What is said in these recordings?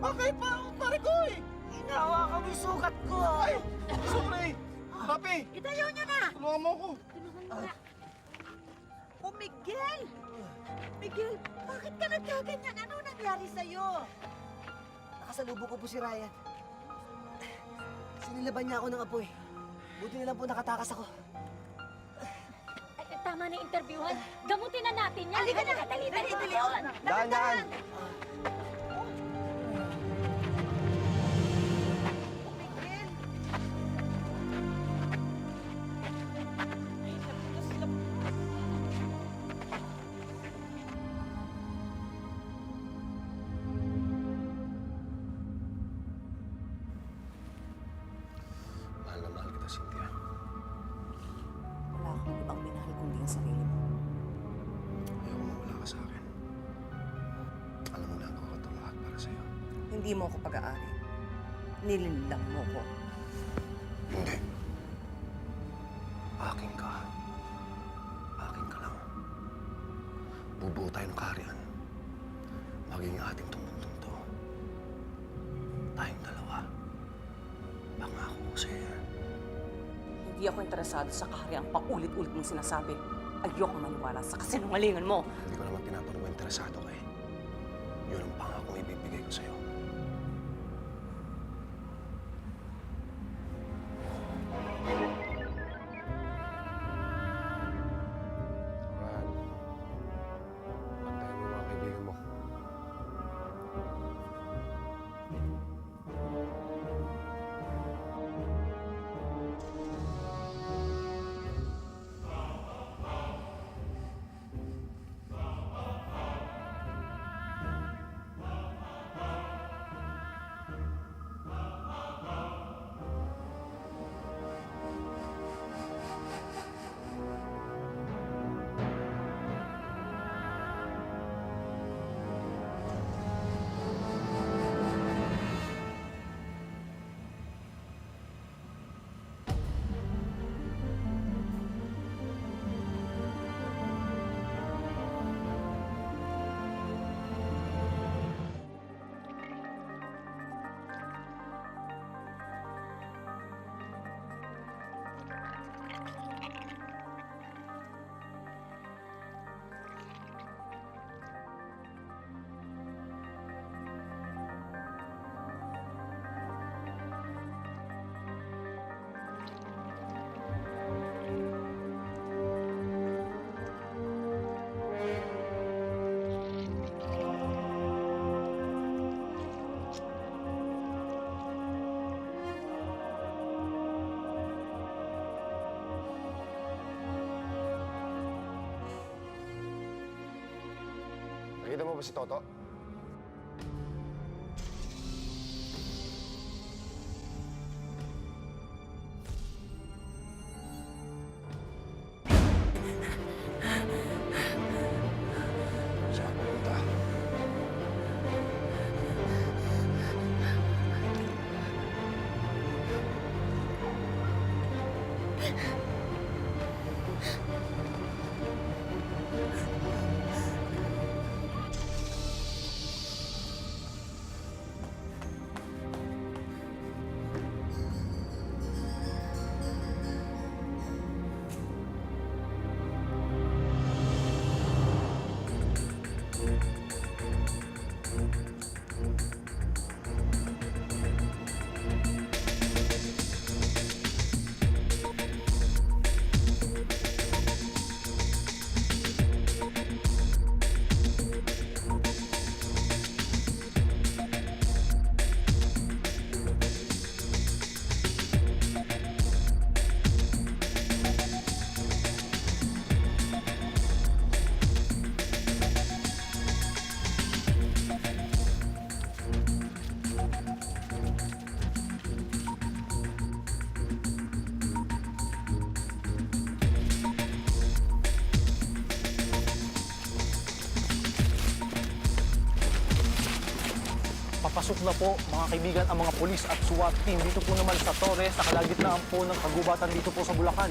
Bakit? Pare ko eh! Hinawa kami sugat ko! Ay! Sorry! Papi! Itayo niyo na! Tulungan mo ako! Oh, Miguel! Miguel, bakit ka nagkaganyan? Ano nangyari sa'yo? Nakasalubong ko po si Ryan. Sinilaban niya ako ng apoy. Buti na lang po nakatakas ako. Ay, tama na interviewhan. Gamutin na natin yan. Halika na! Dali, Dali, dali, dali! Oh, Daan! Miguel! Mahal na mahal kita, Cynthia. Wala akong ibang minahal kundi ang sarili mo. Ayoko mawala ka sa akin. Alam mo na ang ko lahat para sa'yo. Hindi mo ako pag-aari. Nilinlang mo ko. Hindi. Akin ka. Akin ka lang. Bubuo tayo ng kaharian. Maging ating tong mundong to. Tayong dalawa. Pangako ko sa'yo yan. Hindi ako interesado sa kahariang paulit-ulit mong sinasabi. Ayoko maniwala sa kasinungalingan mo. Hindi ko naman tinatanong interesado ka eh. Yun ang pangakong ibibigay ko sa'yo. Ran, pantayin mo mga kaibigan mo. Nakita mo ba si Toto? Saan pupunta? Papasok na po, mga kaibigan, ang mga polis at SWAT team dito po naman sa Torres, sa kalagitnaan po ng kagubatan dito po sa Bulacan.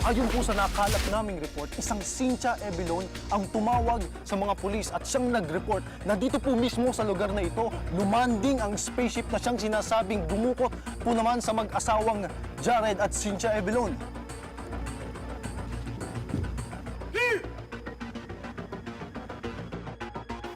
Ayon po sa nakalap naming report, isang Cynthia Ebilon ang tumawag sa mga polis at siyang nag-report na dito po mismo sa lugar na ito, lumanding ang spaceship na siyang sinasabing dumukot po naman sa mag-asawang Jared at Cynthia Ebilon.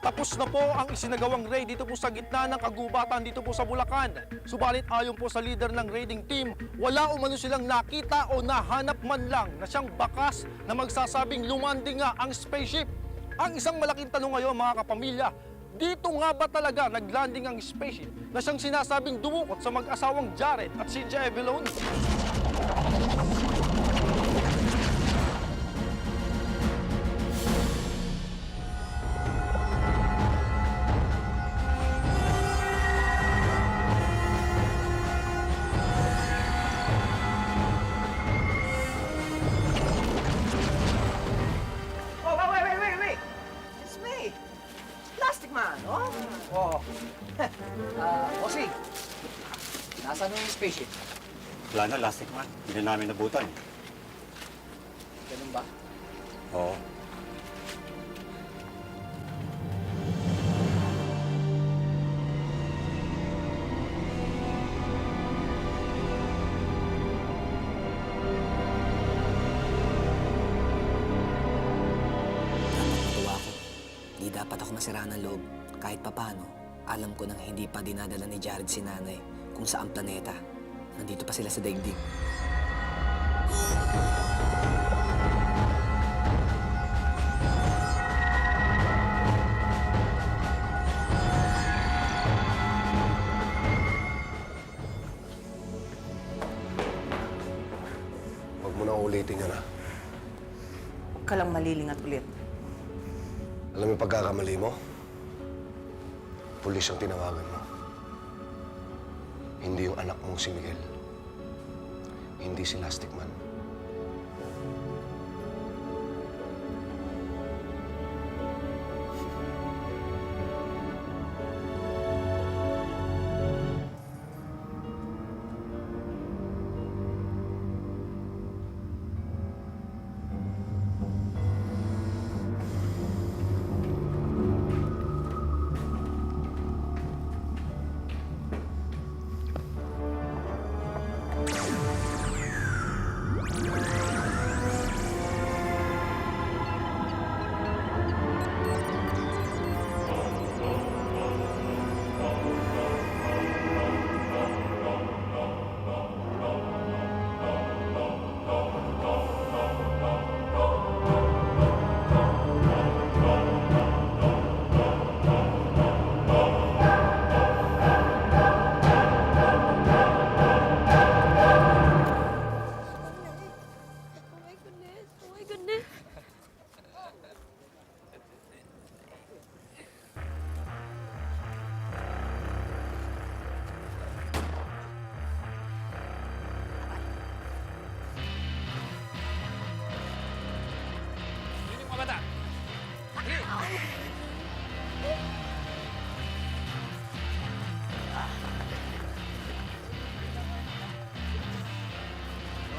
Tapos na po ang isinagawang raid dito po sa gitna ng kagubatan dito po sa Bulacan. Subalit ayon po sa leader ng raiding team, wala umano silang nakita o nahanap man lang na siyang bakas na magsasabing lumanding nga ang spaceship. Ang isang malaking tanong ngayon mga kapamilya, dito nga ba talaga naglanding ang spaceship na siyang sinasabing dumukot sa mag-asawang Jared at Cynthia Ebilon? Oh, wait! It's me! Plastic Man, oh? Oo. Bossing, nasaan yung spaceship? Wala na, lastik man. Hindi namin nabutan. Ganun ba? Oo. Natuwa ko. Di dapat ako masira ng loob. Kahit papano, alam ko nang hindi pa dinadala ni Jared si nanay kung saan planeta. Nandito pa sila sa daigdig. Huwag mo na ulitin yan, ha? Huwag ka lang malilingat ulit. Alam mo yung pagkakamali mo? Pulis ang tinawagan mo. Hindi yung anak mong si Miguel. Hindi si Lastic Man. Oh my goodness.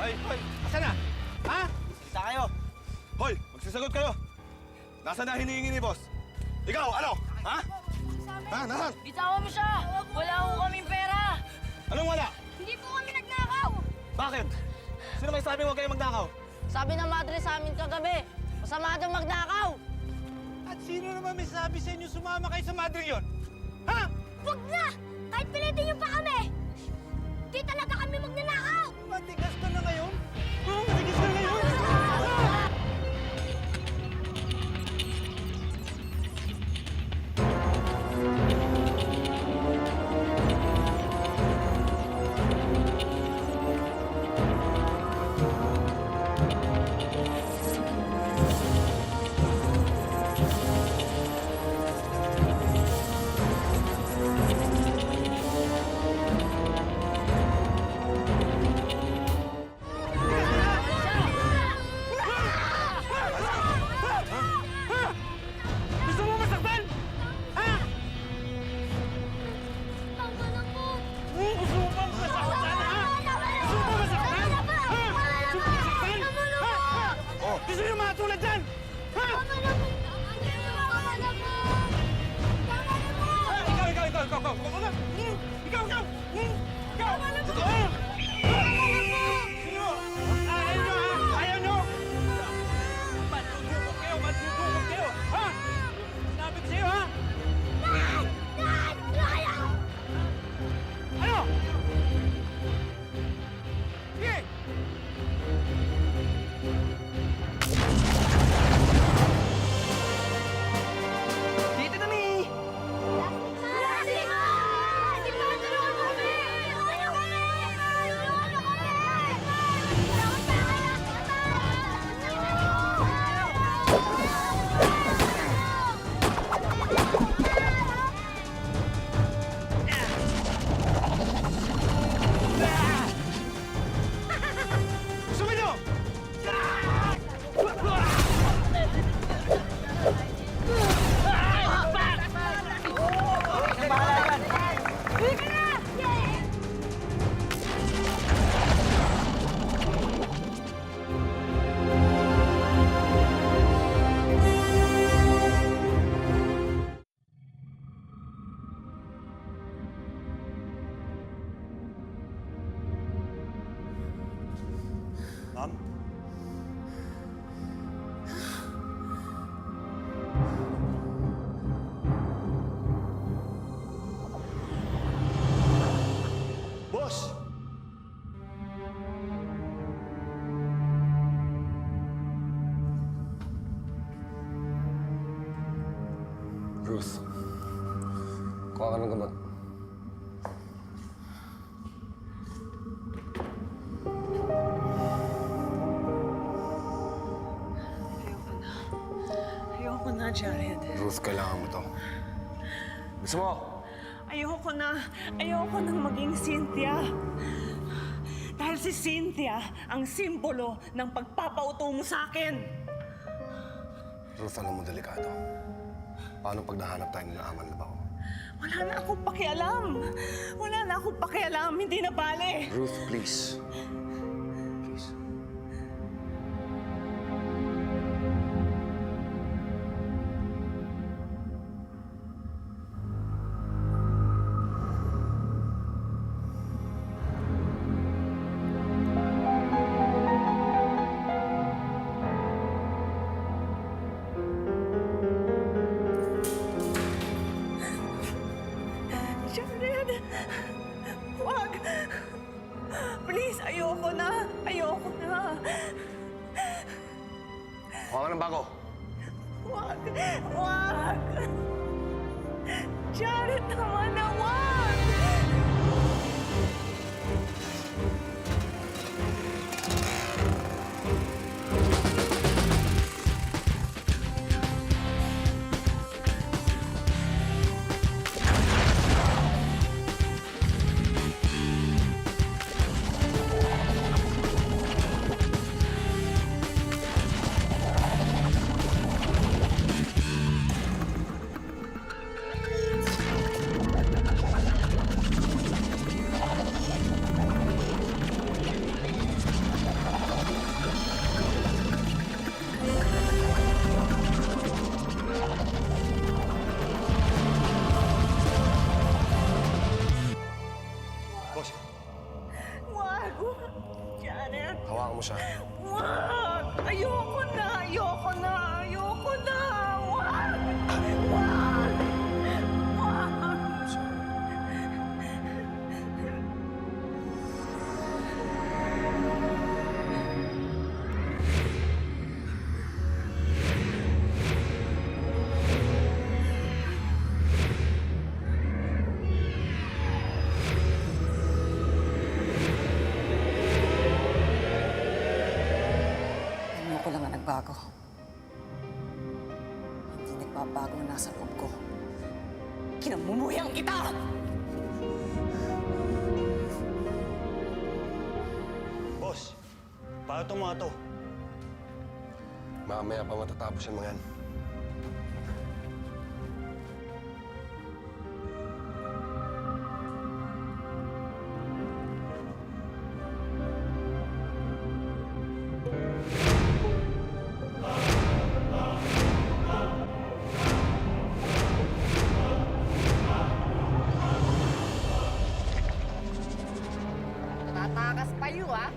Hoy! Asan na? Ha? Kita kayo. Hoy! Magsisagot kayo! Nasaan na hinihingi ni boss? Ikaw, ano? Ha? Ha? Nasaan? Bitawan mo siya! Wala ko kaming pera! Anong wala? Hindi po kami nagnakaw! Bakit? Sino may sabi huwag kayo magnakaw? Sabi ng madre sa amin kagabi, masama daw magnakaw! At sino naman may sabi sa inyo sumama kayo sa madre yon? Ha? Wag na! Kahit pilitin niyo pa kami! Di talaga kami magnanakaw! Matigas ka na ngayon? Oo, matigas ka na ngayon! Ma'am? Boss! Ruth, kuha ka ng gamot. Ayoko na, Jared. Ruth, kailangan mo to. Gusto mo? Ayoko na. Ayoko nang maging Cynthia. Dahil si Cynthia ang simbolo ng pagpapauto mo sa akin. Ruth, alam mo delikado. Paano pag nahanap tayo ng aman na ba ko? Wala na akong pakialam. Wala na akong pakialam. Hindi na bale. Ruth, please. Please. Jared! Wag! Please, ayoko na. Ayoko na. Kuha ka ng bago. Wag! Wag! Jared, tama na, wag! Boss, Wag! Jared! Hawakan mo siya. Wag! Ayoko na! Ayoko na! Ayoko na! Wag! Wag! Wag! Ayoko lang na nagbago. Hindi nagbabago ang nasa loob ko. Kinamumuyang kita! Boss, paano itong mga to? Mamaya pa matatapos yung mga yan. Tatakas pa yun, ah!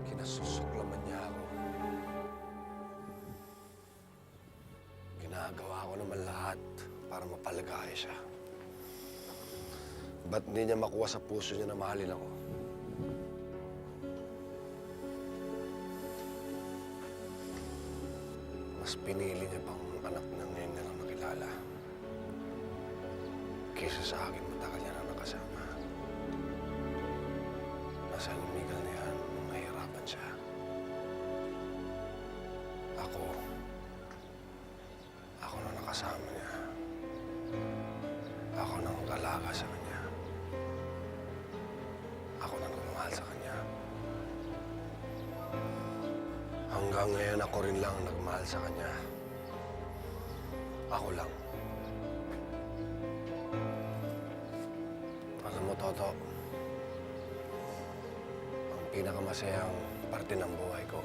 Kinasusuklaman niya ako. Ginagawa ko naman lahat para mapalagaya siya. Ba't hindi niya makuha sa puso niya na mahalin ako? Mas pinili niya pang anak na ngayon niya lang nakilala kaysa sa akin matagal niya na nakasama. Nasa lumigal na yan nung nahihirapan siya. Ako na nakasama niya. Ako na nag-alaga sa kanya. Ako na nagmamahal sa kanya. Hanggang ngayon ako rin lang nagmahal sa kanya. Ako lang. Alam mo, Toto, ang pinakamasayang parte ng buhay ko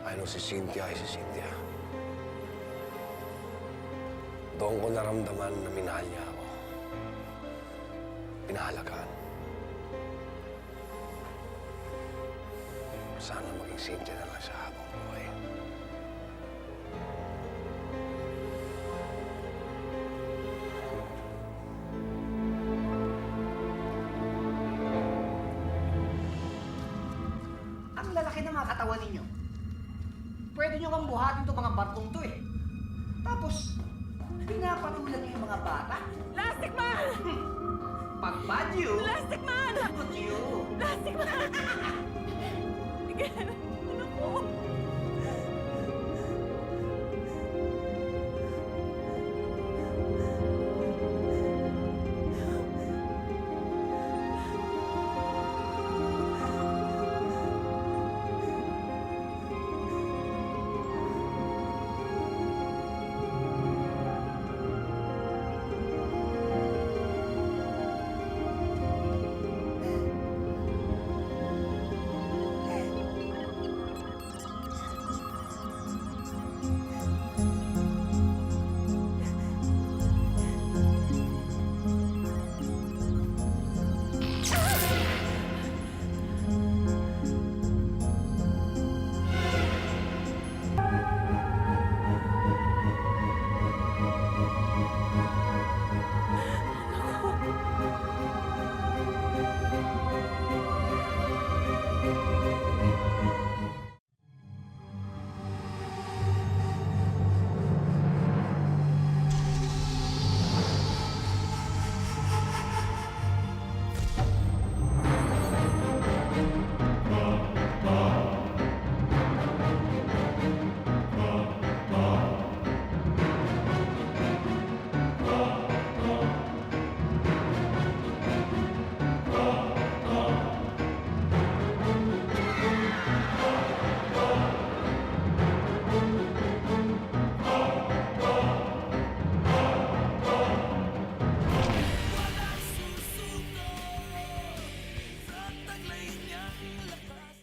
ay nung si Cynthia ay si Cynthia. Doon ko naramdaman na minahal niya ako. Pinahalagaan. Sana maging Cynthia na lang siya habang buhay. Ang lalaki ng mga katawan ninyo. Pwede nyo kang buhatin itong mga barkong to eh. Tapos, pinapatulan nyo yung mga bata. Plastic man! Pagbadyo! Plastic man! Pagkutyo! Plastic man! Miguel, ano po?